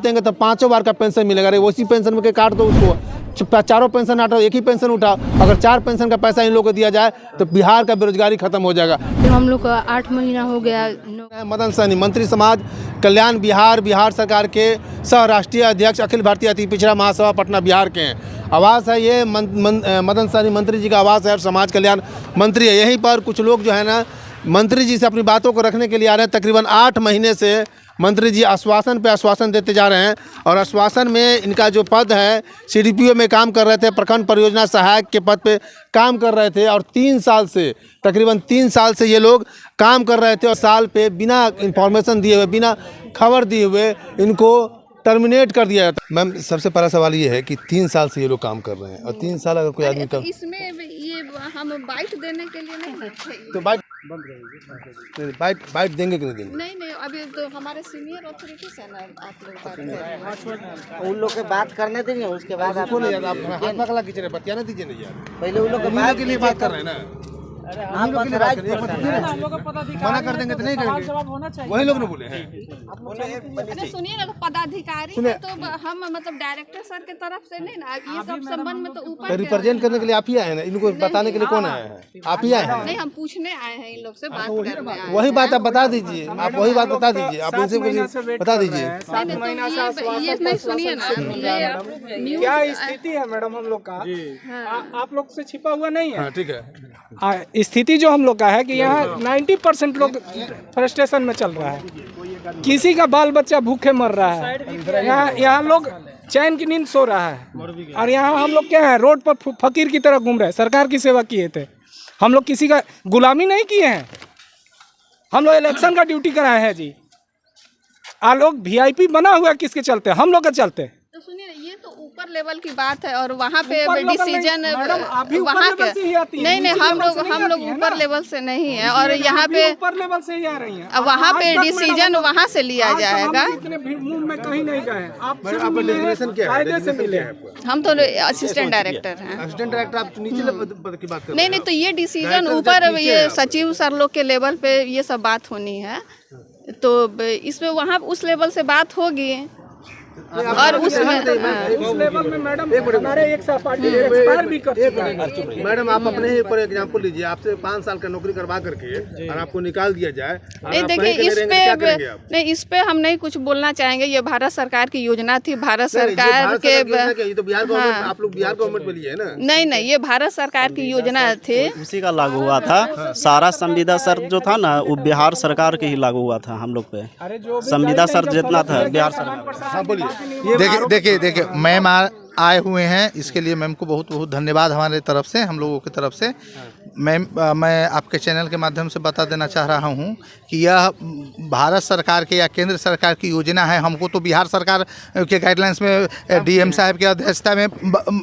जीतेंगे तो 5 बार का पेंशन मिलेगा। अरे उसी पेंशन में के काट दो उसको, चारों पेंशन हटाओ, एक ही पेंशन उठाओ। अगर 4 पेंशन का पैसा इन लोगों को दिया जाए तो बिहार का बेरोजगारी खत्म हो जाएगा। तो हम लोग का 8 महीना हो गया। मदन सहनी, मंत्री समाज कल्याण बिहार सरकार के सह राष्ट्रीय अध्यक्ष, अखिल भारतीय अति पिछड़ा महासभा पटना बिहार के हैं। आवास है ये मदन सहनी मंत्री जी का आवास है और समाज कल्याण मंत्री है। यहीं पर कुछ लोग जो है ना मंत्री जी से अपनी बातों को रखने के लिए आ रहे हैं। तकरीबन 8 महीने से मंत्री जी आश्वासन पे आश्वासन देते जा रहे हैं और आश्वासन में इनका जो पद है, CDPO में काम कर रहे थे, प्रखंड परियोजना सहायक के पद पे काम कर रहे थे और 3 साल से, तकरीबन 3 साल से ये लोग काम कर रहे थे और साल पे बिना इंफॉर्मेशन दिए हुए, बिना खबर दिए हुए इनको टर्मिनेट कर दिया जाता। मैम, सबसे पहला सवाल ये है कि 3 साल से ये लोग काम कर रहे हैं और 3 साल अगर कोई आदमी इसमें ये हम बाइट देने के लिए नहीं तो बाइट देंगे कि नहीं देंगे? नहीं, अभी तो हमारे सीनियर अथॉरिटी है ना, आप लोग उन लोग के बात करने देंगे, उसके बाद आपको नहीं यार, आप हाथ पकड़ा खींच रहे, बतियाना दीजिए नहीं यार। पहले उन लोग के लिए बात कर रहे हैं ना, हम लोग के राज मना कर देंगे तो नहीं करेंगे, वही लोग ने बोले हैं। अरे सुनिए ना, पदाधिकारी है तो हम मतलब डायरेक्टर सर के तरफ से नहीं ना, ये सब संबंध में तो ऊपर रिप्रेजेंट करने के लिए आप ही आए हैं ना, इनको बताने के लिए कौन आया है? आप ही आए हैं? नहीं, हम पूछने आए हैं इन लोग से बात करने आए हैं। वही बात आप बता दीजिए, आप वही बात बता दीजिए, आप इनसे बता दीजिए। ये नहीं सुनिए ना, ये क्या स्थिति है मैडम हम लोग का, आप लोग से छिपा हुआ नहीं है। ठीक है, स्थिति जो हम लोग का है कि यहाँ 90% लोग फ्रस्ट्रेशन में चल रहा है, किसी का बाल बच्चा भूखे मर रहा है, यहाँ लोग चैन की नींद सो रहा है और यहाँ हम लोग क्या है, रोड पर फकीर की तरह घूम रहे हैं। सरकार की सेवा किए थे हम लोग, किसी का गुलामी नहीं किए हैं हम लोग, इलेक्शन का ड्यूटी कराए हैं जी। आ लोग VIP बना हुआ है किसके चलते? हम लोग के चलते। तो सुनिए, ये तो ऊपर लेवल की बात है और वहाँ पे डिसीजन वहाँ के नहीं, हम लोग ऊपर लेवल से नहीं है और यहाँ पे ऊपर लेवल से ही आ रही हैं। वहाँ पे डिसीजन वहाँ से लिया जाएगा। इतने मुंह में कहीं नहीं गए, आप कायदे से मिले। हम तो असिस्टेंट डायरेक्टर हैं। असिस्टेंट डायरेक्टर, आप नीचे पद की बात कर नहीं, तो ये डिसीजन ऊपर ये सचिव सर लोग के लेवल पे ये सब बात होनी है, तो इसमें वहाँ उस लेवल से बात होगी और उसमें लेवल में मैडम हमारे एक सहपाठी एक्सपायर भी कर चुके हैं। मैडम, आप अपने ही ऊपर एग्जांपल लीजिए, आपसे 5 साल का नौकरी करवा करके और आपको निकाल दिया जाए। नहीं, देखिए इस पे हम नहीं कुछ बोलना चाहेंगे। ये भारत सरकार की योजना थी, भारत सरकार के तो बिहार गवर्नमेंट, आप लोग बिहार गवर्नमेंट में लिए है ना? नहीं, ये भारत सरकार की योजना थी, उसी का लागू हुआ था। सारा संविदा शर्त जो था ना, वो बिहार सरकार के ही लागू हुआ था हम लोग पे। संविदा शर्त जितना था बिहार सरकार। देखिए मैम आए हुए हैं, इसके लिए मैम को बहुत बहुत धन्यवाद हमारे तरफ से, हम लोगों की तरफ से। मैम, मैं आपके चैनल के माध्यम से बता देना चाह रहा हूं कि यह भारत सरकार के या केंद्र सरकार की योजना है। हमको तो बिहार सरकार के गाइडलाइंस में DM साहब की अध्यक्षता में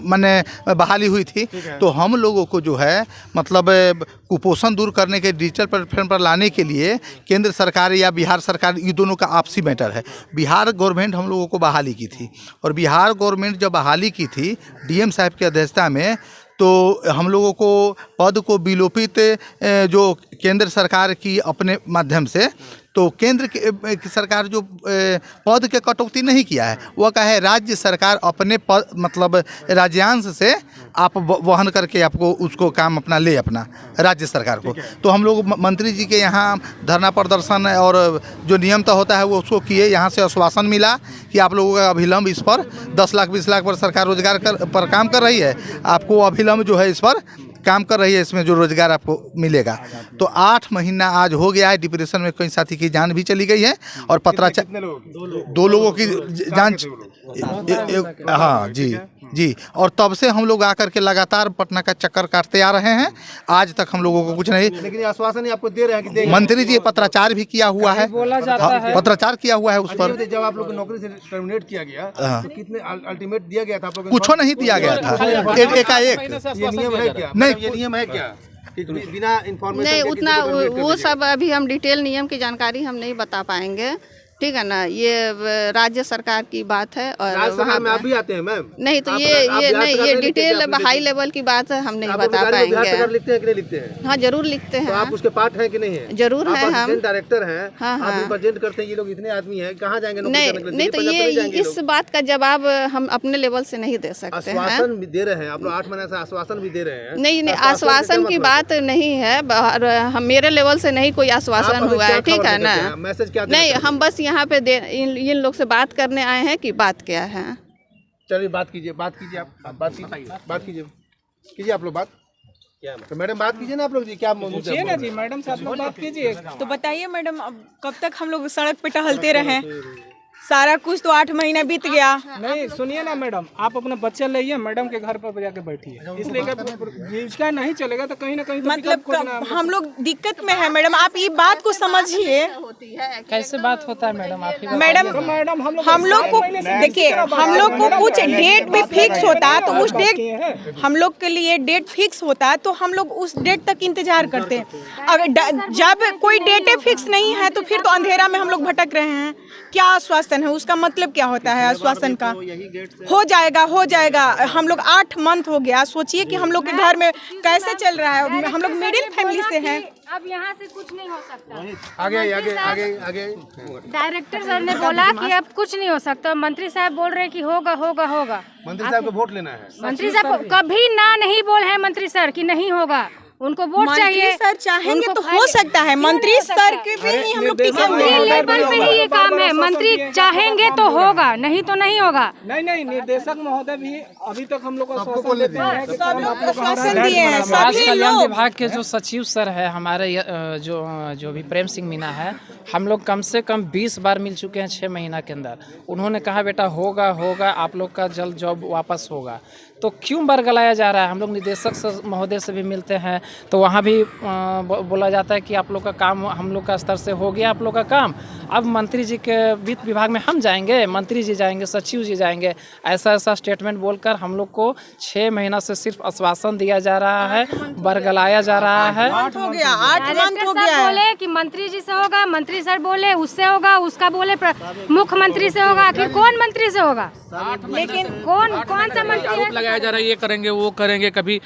मैंने बहाली हुई थी, तो हम लोगों को जो है मतलब कुपोषण दूर करने के डिजिटल प्लेटफॉर्म पर लाने के लिए केंद्र सरकार या बिहार सरकार, ये दोनों का आपसी मैटर है। बिहार गवर्नमेंट हम लोगों को बहाली की थी और बिहार गवर्नमेंट जब बहाली की थी DM साहब की अध्यक्षता में, तो हम लोगों को पद को विलोपित जो केंद्र सरकार की अपने माध्यम से, तो केंद्र की सरकार जो पद के कटौती नहीं किया है, वह का है राज्य सरकार अपने पद मतलब राज्यांश से आप वहन करके आपको उसको काम अपना ले अपना राज्य सरकार को। तो हम लोग मंत्री जी के यहाँ धरना प्रदर्शन और जो नियम तय होता है वो उसको किए। यहाँ से आश्वासन मिला कि आप लोगों का अभिलंब इस पर 10 लाख 20 लाख पर सरकार रोजगार पर काम कर रही है, आपको अभिलंब जो है इस पर काम कर रही है, इसमें जो रोजगार आपको मिलेगा। तो 8 महीना आज हो गया है। डिप्रेशन में कई साथी की जान भी चली गई है और पत्राचार 2 लोगों की जान, हाँ जी। और तब से हम लोग आकर के लगातार पटना का चक्कर काटते आ रहे हैं, आज तक हम लोगों को कुछ नहीं, लेकिन आश्वासन आपको दे रहे हैं कि मंत्री जी पत्राचार भी किया हुआ है, पत्राचार किया हुआ है उस पर। जब आप लोग को नौकरी से टर्मिनेट किया गया तो कितने अल्टीमेट दिया गया था आप लोग? कुछ नहीं दिया गया था, एकाएक। ये नियम है क्या? नहीं, ये नियम है क्या बिना इन्फॉर्मेशन नहीं उतना वो सब अभी हम डिटेल नियम की जानकारी हम नहीं बता पाएंगे, ठीक है ना, ये राज्य सरकार की बात है और राज्यसभा में आप भी आते हैं मैम? नहीं तो ये डिटेल हाई लेवल की बात है, हम नहीं बता पाएंगे। लिखते हैं कि नहीं लिखते हैं? हाँ जरूर लिखते हैं। तो आप उसके पार्ट हैं कि नहीं है? जरूर है। हम डायरेक्टर हैं, हाँ, आप रिप्रेजेंट करते हैं, ये लोग इतने आदमी हैं, कहाँ जाएंगे? नहीं तो ये इस बात का जवाब हम अपने लेवल से नहीं दे सकते हैं। आश्वासन भी दे रहे हैं आप लोग, 8 महीने से आश्वासन भी दे रहे हैं। नहीं आश्वासन की बात नहीं है, हम मेरे लेवल से नहीं कोई आश्वासन हुआ है, ठीक है ना। मैसेज क्या? नहीं, हम बस यहाँ पे इन लोग से बात करने आए हैं कि बात क्या है। चलिए बात कीजिए आप बात कीजिए आप लोग बात। तो मैडम बात कीजिए ना आप लोग जी, क्या पूछिए ना जी मैडम से, आप लोग बात कीजिए। तो बताइए मैडम, अब कब तक हम लोग सड़क पे टहलते रहें? सारा कुछ तो 8 महीना बीत गया। नहीं सुनिए ना मैडम, आप अपने बच्चे लाइए, मैडम के घर पर जाके बैठिए, इसलिए जीविका नहीं चलेगा तो कहीं ना कहीं तो मतलब हम लोग दिक्कत में है मैडम, आप ये बात को समझिए। कैसे बात होता है मैडम? आप मैडम हम लोग को देखिए, हम लोग को कुछ डेट भी फिक्स होता है, तो उस डेट हम लोग के लिए डेट फिक्स होता है तो हम लोग उस डेट तक इंतजार करते हैं। अगर जब कोई डेटे फिक्स नहीं है तो फिर तो अंधेरा में हम लोग भटक रहे हैं। क्या आश्वासन है, उसका मतलब क्या होता है आश्वासन का? हो जाएगा। हम लोग 8 मंथ हो गया, सोचिए कि हम लोग के घर में कैसे चल रहा है। हम लोग मिडिल फैमिली से हैं। अब यहाँ से कुछ नहीं हो सकता। आगे डायरेक्टर सर ने बोला कि अब कुछ नहीं हो सकता, मंत्री साहब बोल रहे हैं कि होगा। मंत्री साहब को वोट लेना है। मंत्री साहब कभी ना नहीं बोल है मंत्री सर कि नहीं होगा, उनको वोट चाहिए। मंत्री सर चाहेंगे तो हो सकता है, मंत्री सर के भी ही हम लोग टिके हुए हैं। लेवल पे ही ये काम है, मंत्री चाहेंगे तो होगा, नहीं तो नहीं होगा। नहीं निर्देशक महोदय भी अभी तक हम लोग को आश्वासन देते हैं कि सब लोग आश्वासन दिए हैं। समाज सभी कल्याण लोग विभाग के जो सचिव सर है हमारे, जो भी प्रेम सिंह मीना है, हम लोग कम से कम 20 बार मिल चुके हैं 6 महीना के अंदर। उन्होंने कहा बेटा होगा, आप लोग का जल्द जॉब वापस होगा। तो क्यों बरगलाया जा रहा है? हम लोग निदेशक महोदय से भी मिलते हैं तो वहाँ भी बोला जाता है कि आप लोग का काम हम लोग का स्तर से हो गया, आप लोग का काम। अब मंत्री जी के वित्त विभाग में हम जाएंगे, मंत्री जी जाएंगे, सचिव जी जाएंगे, ऐसा स्टेटमेंट बोलकर हम लोग को 6 महीना से सिर्फ आश्वासन दिया जा रहा है, बरगलाया जा रहा है। 8 मंथ हो गया। बोले कि मंत्री जी से होगा, मंत्री सर बोले उससे होगा, उसका बोले मुख्यमंत्री से होगा। आखिर कौन मंत्री से होगा? लेकिन कौन सा मंत्री लगाया जा रहा है? ये करेंगे वो करेंगे, कभी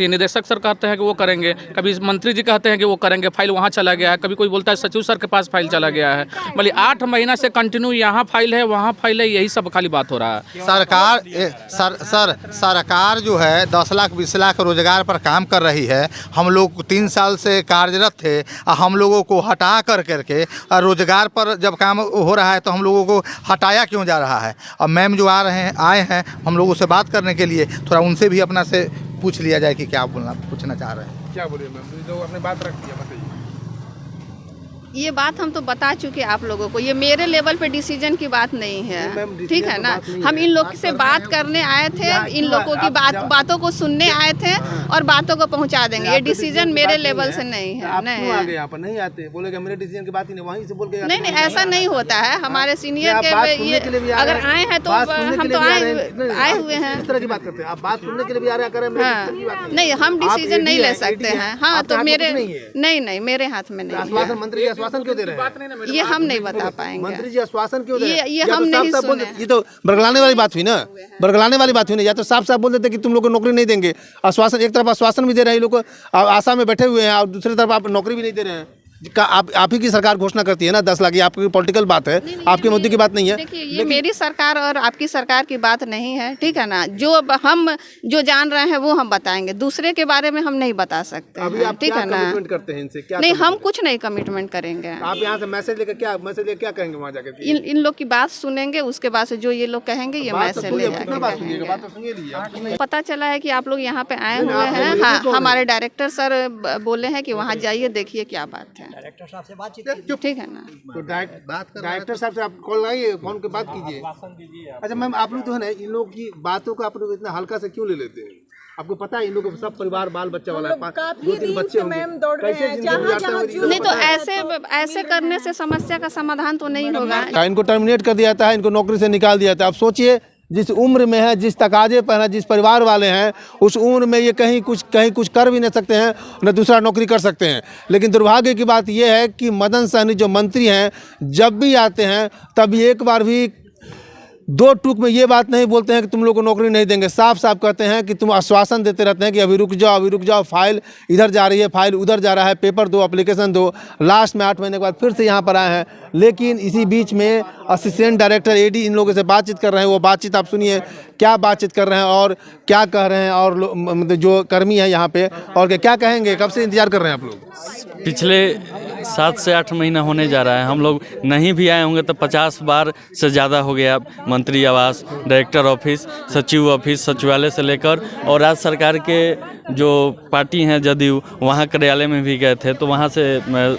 निदेशक सर कहते हैं कि वो करेंगे, कभी मंत्री जी कहते हैं कि वो करेंगे, फाइल वहाँ चला गया है, कभी कोई बोलता है सचिव सर के पास फाइल चला गया है। मतलब 8 महीना से कंटिन्यू यहाँ फाइल है वहाँ फाइल है, यही सब खाली बात हो रहा है। सरकार जो है 10 लाख 20 लाख रोजगार पर काम कर रही है। हम लोग 3 साल से कार्यरत थे, हम लोगों को हटा करके रोजगार पर जब काम हो रहा है तो हम लोगों को हटाया क्यों जा रहा है? अब मैम जो आए हैं हम लोगों से बात करने के लिए, थोड़ा उनसे भी अपना से पूछ लिया जाए कि क्या पूछना चाह रहे हैं। क्या बोलिए मैम, जो अपने बात रख दिया बताइए। ये बात हम तो बता चुके आप लोगों को, ये मेरे लेवल पे डिसीजन की बात नहीं है, ठीक है ना। हम इन लोग से बात करने आए थे, इन लोगों की बातों को सुनने आए थे और बातों को पहुंचा देंगे। ये डिसीजन मेरे लेवल से नहीं है। नहीं आते बोलेगा मेरे डिसीजन की बात ही नहीं, वहीं से बोल के नहीं ऐसा नहीं होता है। हमारे सीनियर के ये अगर आए हैं तो हम तो आए हुए हैं। इस तरह की बात करते हैं आप, बात सुनने के लिए भी आ रहा करें। नहीं हम डिसीजन नहीं ले सकते हैं। हाँ तो मेरे नहीं मेरे हाथ में नहीं है। मंत्री आश्वासन क्यों दे रहे हैं? ये हम नहीं बता पाएंगे। मंत्री जी आश्वासन क्यों दे रहे हैं? ये हम नहीं सुने। ये तो बरगलाने वाली बात हुई ना, बरगलाने वाली बात हुई ना। या तो साफ बोल देते कि तुम लोग को नौकरी नहीं देंगे। आश्वासन, एक तरफ आश्वासन भी दे रहे हैं, ये लोग आशा में बैठे हुए हैं, और दूसरी तरफ आप नौकरी भी नहीं दे रहे हैं। आप ही की सरकार घोषणा करती है ना 10 लाख, ये आपकी पॉलिटिकल बात है, आपके मोदी की बात नहीं है। देखिए ये मेरी सरकार और आपकी सरकार की बात नहीं है, ठीक है ना। हम जो जान रहे हैं वो हम बताएंगे, दूसरे के बारे में हम नहीं बता सकते हैं, ठीक है ना। करते हैं इनसे क्या? नहीं हम कुछ नहीं कमिटमेंट करेंगे। आप यहाँ से मैसेज लेकर क्या करेंगे वहाँ जाकर? इन लोग की बात सुनेंगे, उसके बाद से जो ये लोग कहेंगे ये मैसेज ले जाएंगे। पता चला है कि आप लोग यहाँ पे आए हुए हैं। हाँ हमारे डायरेक्टर सर बोले हैं कि वहाँ जाइए, देखिए क्या बात है। डायरेक्टर साहब से बातचीत, ठीक है ना। तो डायरेक्टर साहब से आप कॉल लगाइए, फोन पे बात कीजिए। अच्छा मैम, आप लोग तो है ना इन लोग की बातों को आप लोग इतना हल्का से क्यों ले लेते हैं? आपको पता है इन लोगों को सब परिवार बाल बच्चा वाला है, 2-3 बच्चे होंगे। नहीं तो ऐसे करने से समस्या का समाधान तो नहीं होगा। इनको टर्मिनेट कर दिया जाता है, इनको नौकरी से निकाल दिया जाता है। आप सोचिए जिस उम्र में है, जिस तकाजे पर है, जिस परिवार वाले हैं, उस उम्र में ये कहीं कुछ कर भी नहीं सकते हैं, न दूसरा नौकरी कर सकते हैं। लेकिन दुर्भाग्य की बात यह है कि मदन सहनी जो मंत्री हैं, जब भी आते हैं तब एक बार भी दो टूक में ये बात नहीं बोलते हैं कि तुम लोग को नौकरी नहीं देंगे। साफ साफ कहते हैं कि तुम आश्वासन देते रहते हैं कि अभी रुक जाओ, फाइल इधर जा रही है, फाइल उधर जा रहा है, पेपर दो, एप्लीकेशन दो। लास्ट में 8 महीने के बाद फिर से यहाँ पर आए हैं। लेकिन इसी बीच में असिस्टेंट डायरेक्टर एडी इन लोगों से बातचीत कर रहे हैं। वो बातचीत आप सुनिए, क्या बातचीत कर रहे हैं और क्या कह रहे हैं, और मतलब जो कर्मी है यहाँ पे और क्या कहेंगे। कब से इंतजार कर रहे हैं आप लोग? पिछले 7 से 8 महीना होने जा रहा है। हम लोग नहीं भी आए होंगे तो 50 बार से ज़्यादा हो गया। मंत्री आवास, डायरेक्टर ऑफिस, सचिव ऑफिस, सचिवालय से लेकर और राज्य सरकार के जो पार्टी हैं जदयू, वहाँ कार्यालय में भी गए थे। तो वहाँ से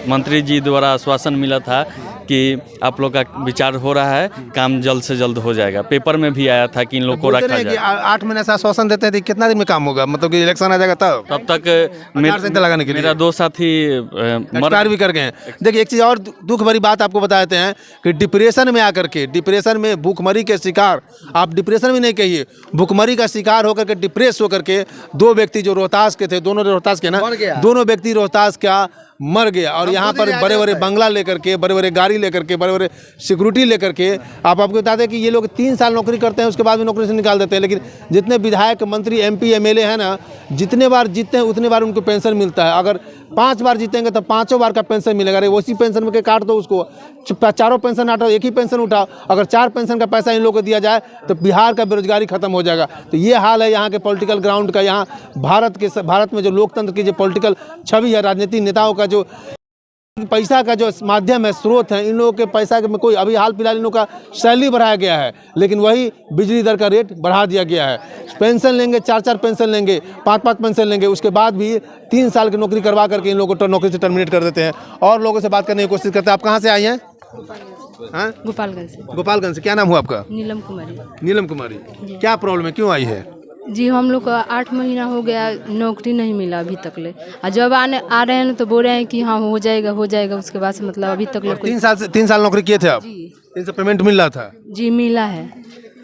मंत्री जी द्वारा आश्वासन मिला था कि आप लोग का विचार हो रहा है, काम जल्द से जल्द हो जाएगा। पेपर में भी आया था कि इन लोग को रखा जाए। 8 महीने से आश्वासन देते हैं, कितना दिन में काम होगा? मतलब कि इलेक्शन आ जाएगा तब तक लगाने के लिए मेरा 2 साथी एक्सपायर भी कर गए हैं। देखिए, एक चीज़ और दुख भरी बात आपको बता देते हैं कि डिप्रेशन में आकर के, डिप्रेशन में भूखमरी के शिकार, आप डिप्रेशन भी नहीं कहिए, भूखमरी का शिकार होकर के, डिप्रेस होकर के 2 व्यक्ति जो रोहतास के थे, दोनों रोहतास के ना, दोनों व्यक्ति रोहतास का मर गया। और यहाँ पर बड़े बड़े बंगला लेकर के, बड़े बड़े गाड़ी लेकर के, बड़े बड़े सिक्योरिटी लेकर के, आपको बता दें कि ये लोग 3 साल नौकरी करते हैं, उसके बाद भी नौकरी से निकाल देते हैं। लेकिन जितने विधायक, मंत्री, MP, MLA हैं ना, जितने बार जीतते हैं उतने बार उनको पेंशन मिलता है। अगर 5 बार जीतेंगे तो 5 बार का पेंशन मिलेगा। अरे उसी पेंशन में के काट दो उसको, 4 पेंशन हटाओ, एक ही पेंशन उठाओ। अगर 4 पेंशन का पैसा इन लोगों को दिया जाए तो बिहार का बेरोजगारी खत्म हो जाएगा। तो ये हाल है यहाँ के पॉलिटिकल ग्राउंड का। यहाँ भारत में जो लोकतंत्र की जो पॉलिटिकल छवि है, राजनीतिक नेताओं का जो पैसा का जो माध्यम है, स्रोत है, इन लोगों के पैसा में कोई, अभी हाल फिलहाल इन लोगों का सैलरी बढ़ाया गया है, लेकिन वही बिजली दर का रेट बढ़ा दिया गया है। पेंशन लेंगे, 4 पेंशन लेंगे, 5 पेंशन लेंगे, उसके बाद भी 3 साल की नौकरी करवा करके इन लोगों को नौकरी से टर्मिनेट कर देते हैं। और लोगों से बात करने की कोशिश करते हैं। आप कहाँ से आई हैं? गोपालगंज से। गोपालगंज से। क्या नाम हुआ आपका? नीलम कुमारी। नीलम कुमारी, क्या प्रॉब्लम है, क्यों आई है? जी, हम लोग को 8 महीना हो गया, नौकरी नहीं मिला अभी तक ले। और जब आ रहे हैं तो बोल रहे हैं कि हाँ हो जाएगा। उसके बाद से मतलब अभी तक 3 साल नौकरी किए थे आप? 3 साल पेमेंट मिल रहा था? जी मिला है,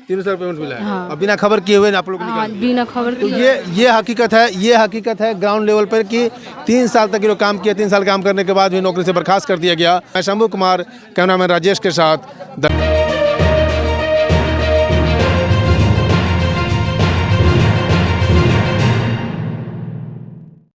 3 साल पेमेंट मिला है। हाँ। अब बिना खबर किए हुए आप लोग बिना खबर तो ये हकीकत है ग्राउंड लेवल पर कि 3 साल तक ये लोग काम किया। 3 साल काम करने के बाद भी नौकरी से बर्खास्त कर दिया गया। मैं शंभू कुमार, कैमरामैन राजेश के साथ।